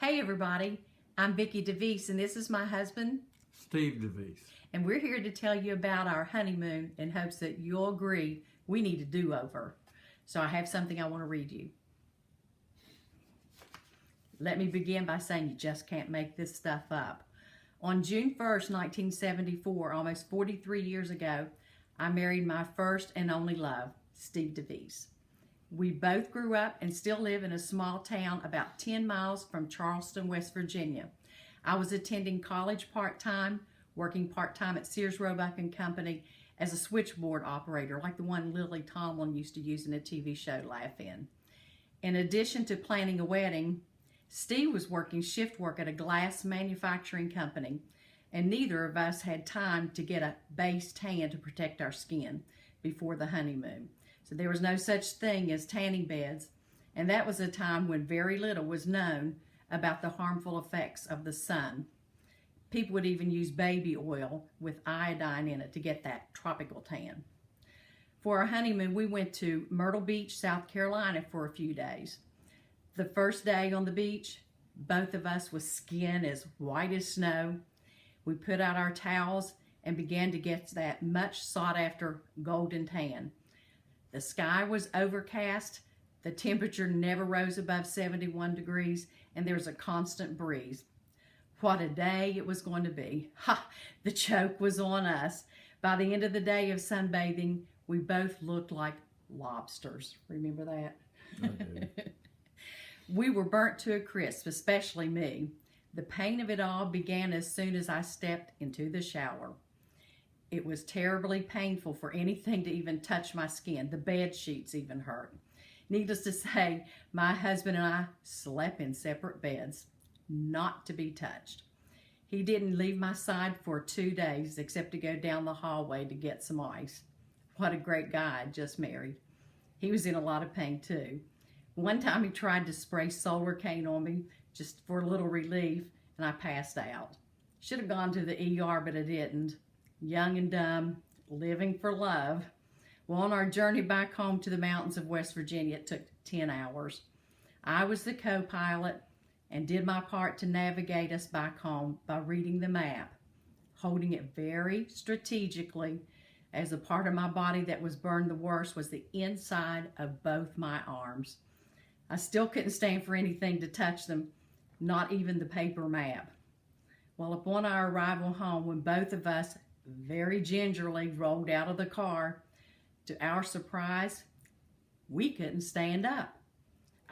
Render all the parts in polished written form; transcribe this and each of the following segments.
Hey everybody, I'm Vicki DeVise and this is my husband, Steve DeVise. and we're here to tell you about our honeymoon in hopes that you'll agree we need a do-over. So I have something I want to read you. Let me begin by saying you just can't make this stuff up. On June 1st, 1974, almost 43 years ago, I married my first and only love, Steve DeVise. We both grew up and still live in a small town about 10 miles from Charleston, West Virginia. I was attending college part-time, working part-time at Sears Roebuck and Company as a switchboard operator, like the one Lily Tomlin used to use in a TV show Laugh In. In addition to planning a wedding, Steve was working shift work at a glass manufacturing company, and neither of us had time to get a base tan to protect our skin before the honeymoon. So there was no such thing as tanning beds, and that was a time when very little was known about the harmful effects of the sun. People would even use baby oil with iodine in it to get that tropical tan. For our honeymoon, we went to Myrtle Beach, South Carolina for a few days. The first day on the beach, both of us with skin as white as snow. We put out our towels and began to get that much sought after golden tan. The sky was overcast, the temperature never rose above 71 degrees, and there was a constant breeze. What a day it was going to be. Ha! The joke was on us. By the end of the day of sunbathing, we both looked like lobsters. Remember that? I do. We were burnt to a crisp, especially me. The pain of it all began as soon as I stepped into the shower. It was terribly painful for anything to even touch my skin. The bed sheets even hurt. Needless to say, my husband and I slept in separate beds, not to be touched. He didn't leave my side for 2 days except to go down the hallway to get some ice. What a great guy I'd just married. He was in a lot of pain too. One time he tried to spray solar cane on me just for a little relief, and I passed out. Should have gone to the ER, but I didn't. Young and dumb, living for love. Well, on our journey back home to the mountains of West Virginia, it took 10 hours. I was the co-pilot and did my part to navigate us back home by reading the map, holding it very strategically, as the part of my body that was burned the worst was the inside of both my arms. I still couldn't stand for anything to touch them, not even the paper map. Well, upon our arrival home, when both of us very gingerly rolled out of the car, to our surprise, we couldn't stand up.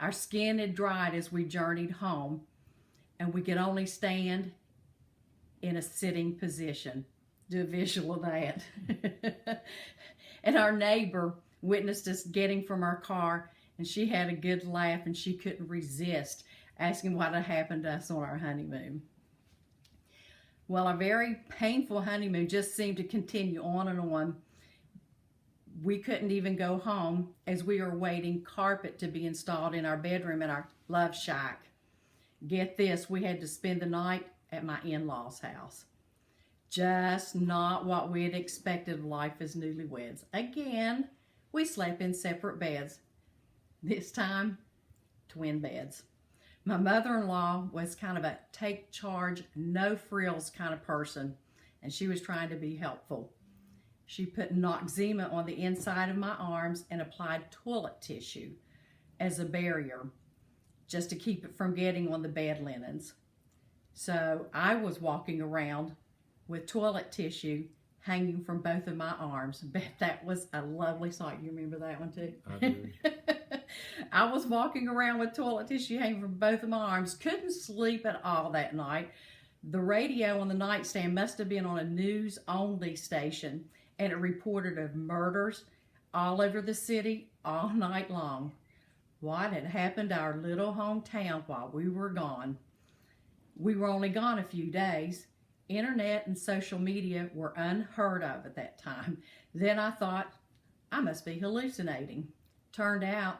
Our skin had dried as we journeyed home, and we could only stand in a sitting position. Do a visual of that. And our neighbor witnessed us getting from our car, and she had a good laugh, and she couldn't resist asking what had happened to us on our honeymoon. Well, a very painful honeymoon just seemed to continue on and on. We couldn't even go home as we were waiting carpet to be installed in our bedroom in our love shack. Get this, we had to spend the night at my in-laws' house. Just not what we had expected of life as newlyweds. Again, we slept in separate beds. This time, twin beds. My mother-in-law was kind of a take charge, no frills kind of person, and she was trying to be helpful. She put Noxzema on the inside of my arms and applied toilet tissue as a barrier just to keep it from getting on the bed linens. So I was walking around with toilet tissue hanging from both of my arms. Bet that was a lovely sight. You remember that one too? I do. I was walking around with toilet tissue hanging from both of my arms. Couldn't sleep at all that night. The radio on the nightstand must have been on a news-only station, and it reported of murders all over the city all night long. What had happened to our little hometown while we were gone? We were only gone a few days. Internet and social media were unheard of at that time. Then I thought, I must be hallucinating. Turned out,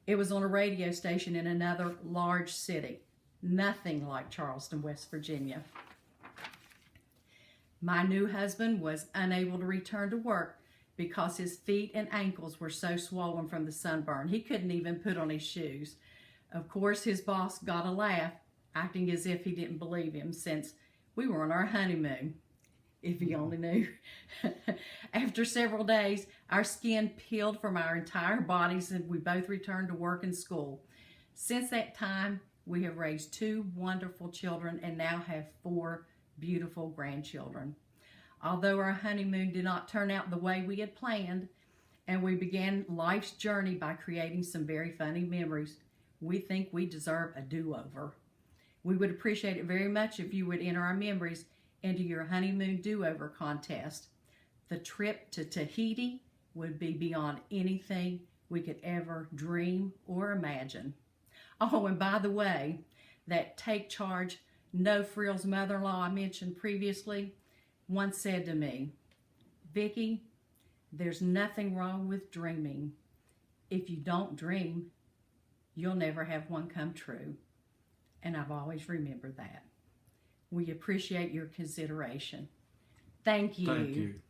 it was on a radio station in another large city. Nothing like Charleston, West Virginia. My new husband was unable to return to work because his feet and ankles were so swollen from the sunburn. He couldn't even put on his shoes. Of course, his boss got a laugh acting as if he didn't believe him since we were on our honeymoon. If he only knew. After several days, our skin peeled from our entire bodies and we both returned to work and school. Since that time, we have raised 2 wonderful children and now have 4 beautiful grandchildren. Although our honeymoon did not turn out the way we had planned, and we began life's journey by creating some very funny memories, we think we deserve a do-over. We would appreciate it very much if you would enter our memories into your honeymoon do-over contest. The trip to Tahiti would be beyond anything we could ever dream or imagine. Oh, and by the way, that take charge, no frills mother-in-law I mentioned previously once said to me, "Vicki, there's nothing wrong with dreaming. If you don't dream, you'll never have one come true." And I've always remembered that. We appreciate your consideration. Thank you. Thank you.